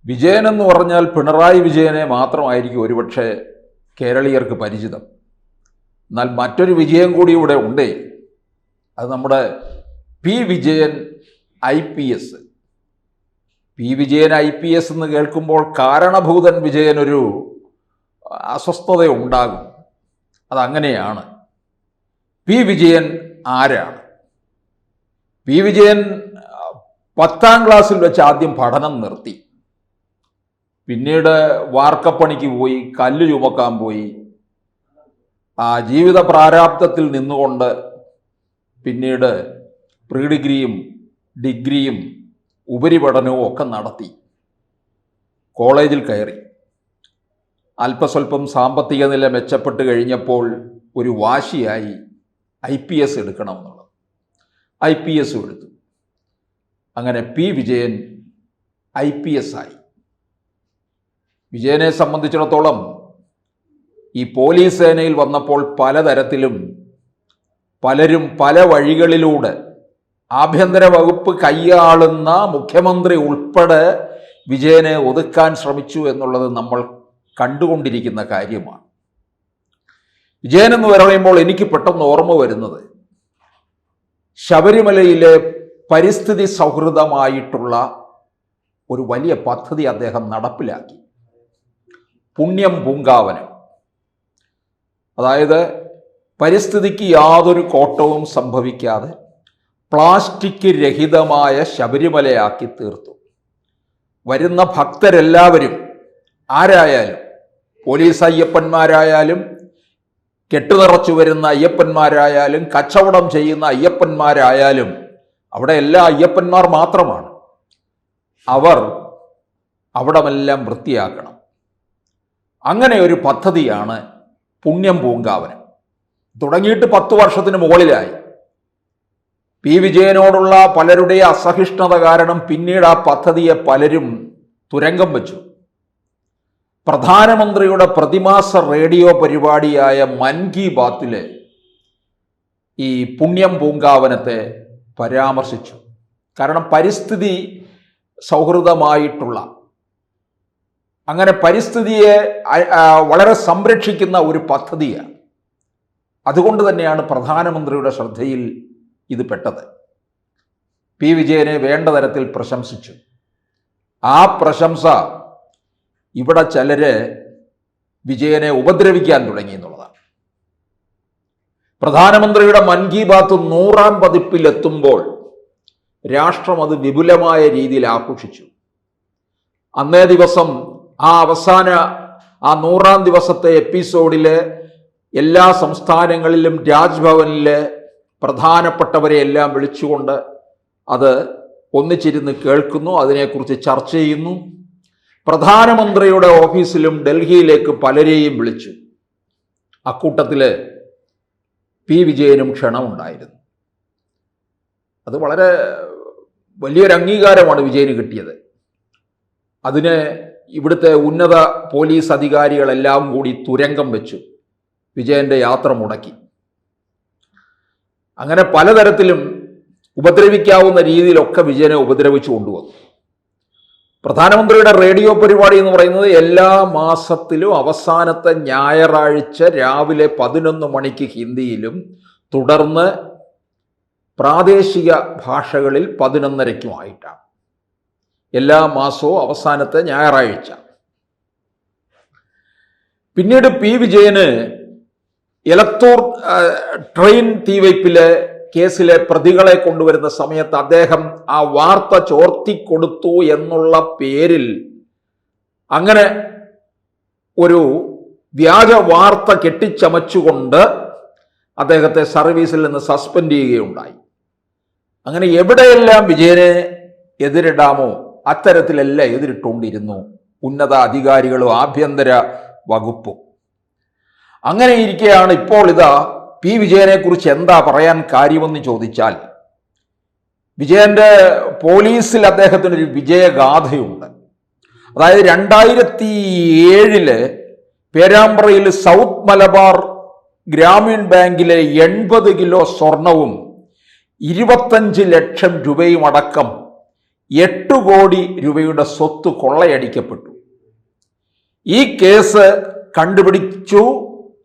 വിജയൻ എന്ന് പറഞ്ഞാൽ പിണറായി വിജയനെ മാത്രമായിരിക്കും ഒരുപക്ഷെ കേരളീയർക്ക് പരിചിതം. എന്നാൽ മറ്റൊരു വിജയം കൂടി ഇവിടെ ഉണ്ടേ. അത് നമ്മുടെ P Vijayan IPS. P Vijayan IPS എന്ന് കേൾക്കുമ്പോൾ കാരണഭൂതൻ വിജയനൊരു അസ്വസ്ഥത ഉണ്ടാകും. അതങ്ങനെയാണ്. പി വിജയൻ ആരാണ്? പി വിജയൻ 10ാം ക്ലാസ്സിൽ വെച്ച് ആദ്യം പഠനം നിർത്തി. പിന്നീട് വാർക്കപ്പണിക്ക് പോയി, കല്ല് ചുമക്കാൻ പോയി. ജീവിത പ്രാരാബ്ധത്തിൽ നിന്നുകൊണ്ട് പിന്നീട് പ്രീ ഡിഗ്രിയും ഡിഗ്രിയും ഉപരിപഠനവും ഒക്കെ നടത്തി. കോളേജിൽ കയറി. അല്പസ്വല്പം സാമ്പത്തിക നില മെച്ചപ്പെട്ട് കഴിഞ്ഞപ്പോൾ ഒരു വാശിയായി IPS എടുക്കണമെന്നുള്ളത്. IPS എടുത്തു. അങ്ങനെ പി വിജയൻ IPS ആയി. വിജയനെ സംബന്ധിച്ചിടത്തോളം ഈ പോലീസ് സേനയിൽ വന്നപ്പോൾ പലതരത്തിലും പലരും പല വഴികളിലൂടെ ആഭ്യന്തര വകുപ്പ് കൈയാളുന്ന മുഖ്യമന്ത്രി ഉൾപ്പെടെ വിജയനെ ഒതുക്കാൻ ശ്രമിച്ചു എന്നുള്ളത് നമ്മൾ കണ്ടുകൊണ്ടിരിക്കുന്ന കാര്യമാണ്. വിജയൻ എന്ന് പറയുമ്പോൾ എനിക്ക് പെട്ടെന്ന് ഓർമ്മ വരുന്നത് ശബരിമലയിലെ പരിസ്ഥിതി സൗഹൃദമായിട്ടുള്ള ഒരു വലിയ പദ്ധതി അദ്ദേഹം നടപ്പിലാക്കി. പുണ്യം പൂങ്കാവനം. അതായത് പരിസ്ഥിതിക്ക് യാതൊരു കോട്ടവും സംഭവിക്കാതെ പ്ലാസ്റ്റിക് രഹിതമായ ശബരിമലയാക്കി തീർത്തു. വരുന്ന ഭക്തരെല്ലാവരും ആരായാലും, പോലീസ് അയ്യപ്പന്മാരായാലും, കെട്ടുനിറച്ചു വരുന്ന അയ്യപ്പന്മാരായാലും, കച്ചവടം ചെയ്യുന്ന അയ്യപ്പന്മാരായാലും, അവിടെ എല്ലാ അയ്യപ്പന്മാർ മാത്രമാണ്. അവർ അവിടമെല്ലാം വൃത്തിയാക്കണം. അങ്ങനെ ഒരു പദ്ധതിയാണ് പുണ്യം പൂങ്കാവനം. തുടങ്ങിയിട്ട് 10 വർഷത്തിന് മുകളിലായി. പി വിജയനോടുള്ള പലരുടെ അസഹിഷ്ണുത കാരണം പിന്നീട് ആ പദ്ധതിയെ പലരും തുരങ്കം വെച്ചു. പ്രധാനമന്ത്രിയുടെ പ്രതിമാസ റേഡിയോ പരിപാടിയായ മൻ കി ബാത്തില് ഈ പുണ്യം പൂങ്കാവനത്തെ പരാമർശിച്ചു. കാരണം പരിസ്ഥിതി സൗഹൃദമായിട്ടുള്ള, അങ്ങനെ പരിസ്ഥിതിയെ വളരെ സംരക്ഷിക്കുന്ന ഒരു പദ്ധതിയാണ്. അതുകൊണ്ട് തന്നെയാണ് പ്രധാനമന്ത്രിയുടെ ശ്രദ്ധയിൽ ഇത് പെട്ടത്. പി വിജയനെ വേണ്ട തരത്തിൽ പ്രശംസിച്ചു. ആ പ്രശംസ ഇവിടെ ചിലര് വിജയനെ ഉപദ്രവിക്കാൻ തുടങ്ങി എന്നുള്ളതാണ്. പ്രധാനമന്ത്രിയുടെ മൻ കി ബാത്ത് 100ാം പതിപ്പിലെത്തുമ്പോൾ രാഷ്ട്രം അത് വിപുലമായ രീതിയിൽ ആഘോഷിച്ചു. അന്നേ ദിവസം ആ 100ാം ദിവസത്തെ എപ്പിസോഡില് എല്ലാ സംസ്ഥാനങ്ങളിലും രാജ്ഭവനിലെ പ്രധാനപ്പെട്ടവരെ എല്ലാം വിളിച്ചുകൊണ്ട് അത് ഒന്നിച്ചിരുന്ന് കേൾക്കുന്നു, അതിനെക്കുറിച്ച് ചർച്ച ചെയ്യുന്നു. പ്രധാനമന്ത്രിയുടെ ഓഫീസിലും ഡൽഹിയിലേക്ക് പലരെയും വിളിച്ചു. അക്കൂട്ടത്തിൽ പി വിജയനും ക്ഷണമുണ്ടായിരുന്നു. അത് വളരെ വലിയൊരു അംഗീകാരമാണ് വിജയന് കിട്ടിയത്. അതിന് ഇവിടുത്തെ ഉന്നത പോലീസ് അധികാരികളെല്ലാം കൂടി തുരങ്കം വെച്ചു. വിജയൻ്റെ യാത്ര മുടക്കി. അങ്ങനെ പലതരത്തിലും ഉപദ്രവിക്കാവുന്ന രീതിയിലൊക്കെ വിജയനെ ഉപദ്രവിച്ചു കൊണ്ടുവന്നു. പ്രധാനമന്ത്രിയുടെ റേഡിയോ പരിപാടി എന്ന് പറയുന്നത് എല്ലാ മാസത്തിലും അവസാനത്തെ ഞായറാഴ്ച രാവിലെ 11 മണിക്ക് ഹിന്ദിയിലും തുടർന്ന് പ്രാദേശിക ഭാഷകളിൽ 11:30-ക്കുമായിട്ടാണ്. എല്ലാ മാസവും അവസാനത്തെ ഞായറാഴ്ച. പിന്നീട് പി വിജയന് എലത്തൂർ ട്രെയിൻ തീവയ്പ്പിലെ കേസിലെ പ്രതികളെ കൊണ്ടുവരുന്ന സമയത്ത് അദ്ദേഹം ആ വാർത്ത ചോർത്തിക്കൊടുത്തു എന്നുള്ള പേരിൽ അങ്ങനെ ഒരു വ്യാജ വാർത്ത കെട്ടിച്ചമച്ചുകൊണ്ട് അദ്ദേഹത്തെ സർവീസിൽ നിന്ന് സസ്പെൻഡ് ചെയ്യുകയുണ്ടായി. അങ്ങനെ എവിടെയെല്ലാം വിജയനെ എതിരിടാമോ അത്തരത്തിലെല്ലാം എതിരിട്ടുകൊണ്ടിരുന്നു ഉന്നത അധികാരികളും ആഭ്യന്തര വകുപ്പും. അങ്ങനെ ഇരിക്കെയാണ് ഇപ്പോൾ ഇതാ പി വിജയനെ കുറിച്ച് എന്താ പറയാൻ കാര്യമെന്ന് ചോദിച്ചാൽ, വിജയന്റെ പോലീസിൽ അദ്ദേഹത്തിനൊരു വിജയഗാഥയുണ്ട്. അതായത് 2007 പേരാമ്പ്രയിൽ സൗത്ത് മലബാർ ഗ്രാമീൺ ബാങ്കിലെ 80 കിലോ സ്വർണവും 25 ലക്ഷം രൂപയും അടക്കം 8 കോടി രൂപയുടെ സ്വത്ത് കൊള്ളയടിക്കപ്പെട്ടു. ഈ കേസ് കണ്ടുപിടിച്ചു,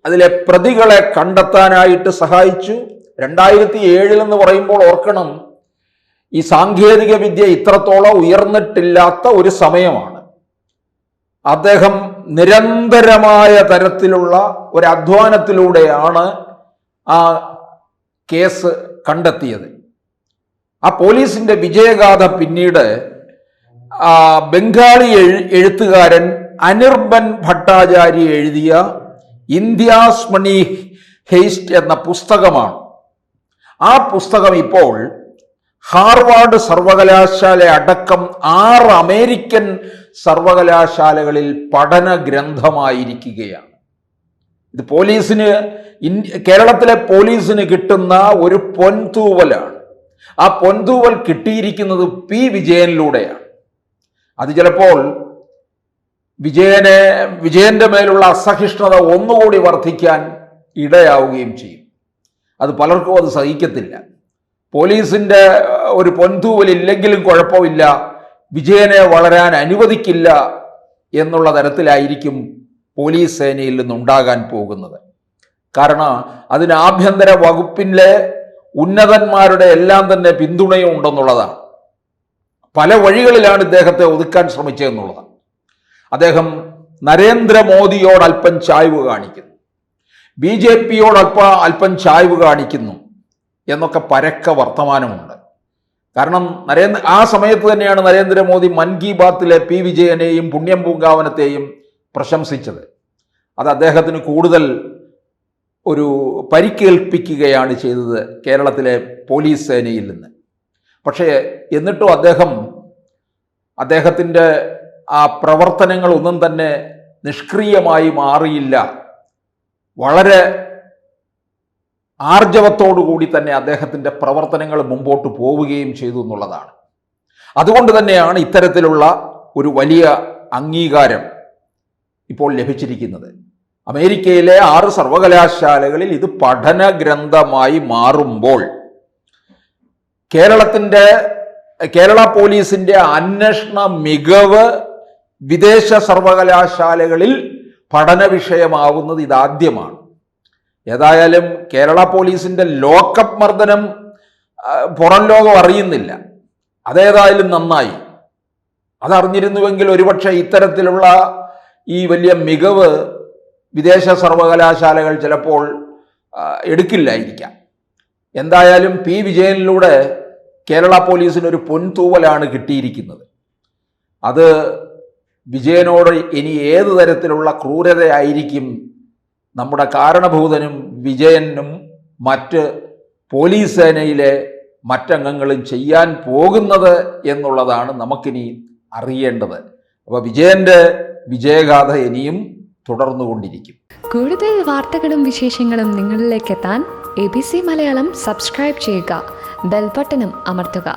അതിലെ പ്രതികളെ കണ്ടെത്താനായിട്ട് സഹായിച്ചു. 2007 എന്ന് പറയുമ്പോൾ ഓർക്കണം, ഈ സാങ്കേതിക വിദ്യ ഇത്രത്തോളം ഉയർന്നിട്ടില്ലാത്ത ഒരു സമയമാണ്. അദ്ദേഹം നിരന്തരമായ തരത്തിലുള്ള ഒരു അധ്വാനത്തിലൂടെയാണ് ആ കേസ് കണ്ടെത്തിയത്. ആ പോലീസിന്റെ വിജയഗാഥ പിന്നീട് ബംഗാളി എഴുത്തുകാരൻ അനിർബൻ ഭട്ടാചാര്യ എഴുതിയ ഇന്ത്യാസ് മണി ഹെയ്സ്റ്റ് എന്ന പുസ്തകമാണ്. ആ പുസ്തകം ഇപ്പോൾ ഹാർവാർഡ് സർവകലാശാല അടക്കം 6 അമേരിക്കൻ സർവകലാശാലകളിൽ പഠന ഗ്രന്ഥമായിരിക്കുകയാണ്. ഇത് കേരളത്തിലെ പോലീസിന് കിട്ടുന്ന ഒരു പൊൻതൂവലാണ്. ആ പൊൻതൂവൽ കിട്ടിയിരിക്കുന്നത് പി വിജയനിലൂടെയാണ്. അത് ചിലപ്പോൾ വിജയന്റെ മേലുള്ള അസഹിഷ്ണുത ഒന്നുകൂടി വർദ്ധിക്കാൻ ഇടയാവുകയും ചെയ്യും. അത് പലർക്കും അത് സഹിക്കത്തില്ല. പോലീസിന്റെ ഒരു പൊൻതൂവൽ ഇല്ലെങ്കിലും കുഴപ്പമില്ല, വിജയനെ വളരാൻ അനുവദിക്കില്ല എന്നുള്ള തരത്തിലായിരിക്കും പോലീസ് സേനയിൽ നിന്നുണ്ടാകാൻ പോകുന്നത്. കാരണം അതിന് ആഭ്യന്തര വകുപ്പിലെ ഉന്നതന്മാരുടെ എല്ലാം തന്നെ പിന്തുണയും ഉണ്ടെന്നുള്ളതാണ്. പല വഴികളിലാണ് ഇദ്ദേഹത്തെ ഒതുക്കാൻ ശ്രമിച്ചതെന്നുള്ളതാണ്. അദ്ദേഹം നരേന്ദ്രമോദിയോട് അല്പം ചായ്വ് കാണിക്കുന്നു, BJPയോട് അല്പം ചായ്വ് കാണിക്കുന്നു എന്നൊക്കെ പരക്ക വർത്തമാനമുണ്ട്. കാരണം ആ സമയത്ത് തന്നെയാണ് നരേന്ദ്രമോദി മൻ കി ബാത്തിലെ പി വിജയനെയും പുണ്യം പൂങ്കാവനത്തെയും പ്രശംസിച്ചത്. അത് അദ്ദേഹത്തിന് കൂടുതൽ ഒരു പരിക്കേൽപ്പിക്കുകയാണ് ചെയ്തത് കേരളത്തിലെ പോലീസ് സേനയിൽ നിന്ന്. പക്ഷേ എന്നിട്ടും അദ്ദേഹത്തിൻ്റെ ആ പ്രവർത്തനങ്ങളൊന്നും തന്നെ നിഷ്ക്രിയമായി മാറിയില്ല. വളരെ ആർജവത്തോടുകൂടി തന്നെ അദ്ദേഹത്തിൻ്റെ പ്രവർത്തനങ്ങൾ മുമ്പോട്ട് പോവുകയും ചെയ്തു എന്നുള്ളതാണ്. അതുകൊണ്ട് തന്നെയാണ് ഇത്തരത്തിലുള്ള ഒരു വലിയ അംഗീകാരം ഇപ്പോൾ ലഭിച്ചിരിക്കുന്നത്. അമേരിക്കയിലെ 6 സർവകലാശാലകളിൽ ഇത് പഠന ഗ്രന്ഥമായി മാറുമ്പോൾ കേരള പോലീസിന്റെ അന്വേഷണ മികവ് വിദേശ സർവകലാശാലകളിൽ പഠന വിഷയമാവുന്നത് ഇതാദ്യമാണ്. ഏതായാലും കേരള പോലീസിന്റെ ലോക്കപ്പ് മർദ്ദനം പുറം ലോകം അറിയുന്നില്ല. അതേതായാലും നന്നായി. അതറിഞ്ഞിരുന്നുവെങ്കിൽ ഒരുപക്ഷെ ഇത്തരത്തിലുള്ള ഈ വലിയ മികവ് വിദേശ സർവകലാശാലകൾ ചിലപ്പോൾ എടുക്കില്ലായിരിക്കാം. എന്തായാലും പി വിജയനിലൂടെ കേരള പോലീസിനൊരു പൊൻതൂവലാണ് കിട്ടിയിരിക്കുന്നത്. അത് വിജയനോട് ഇനി ഏതു തരത്തിലുള്ള ക്രൂരതയായിരിക്കും നമ്മുടെ കാരണഭൂതനും വിജയനും മറ്റ് പോലീസ് സേനയിലെ മറ്റംഗങ്ങളും ചെയ്യാൻ പോകുന്നത് എന്നുള്ളതാണ് നമുക്കിനി അറിയേണ്ടത്. അപ്പോൾ വിജയന്റെ വിജയഗാഥ ഇനിയും തുടർന്നുകൊണ്ടിരിക്കും. കൂടുതൽ വാർത്തകളും വിശേഷങ്ങളും നിങ്ങളിലേക്ക് എത്താൻ ABC മലയാളം സബ്സ്ക്രൈബ് ചെയ്യുക, ബെൽ ബട്ടണും അമർത്തുക.